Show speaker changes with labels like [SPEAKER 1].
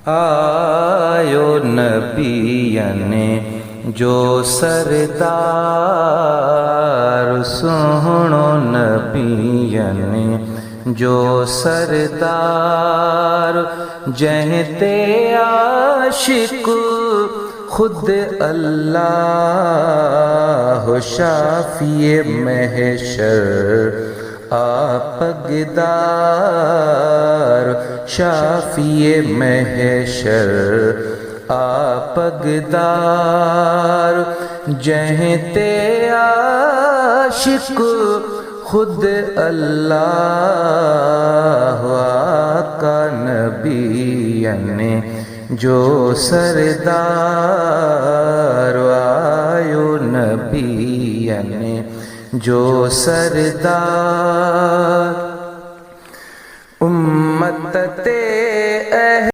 [SPEAKER 1] آیو نبینے جو سردار سنو نبینے جو سردار جہتے عاشق خود اللہ شافی محشر آپگدار شافی محشر آپگدار جہتے عاشق خود اللہ آقا نبینے جو سردار آیو نبینے جو سردار امت تے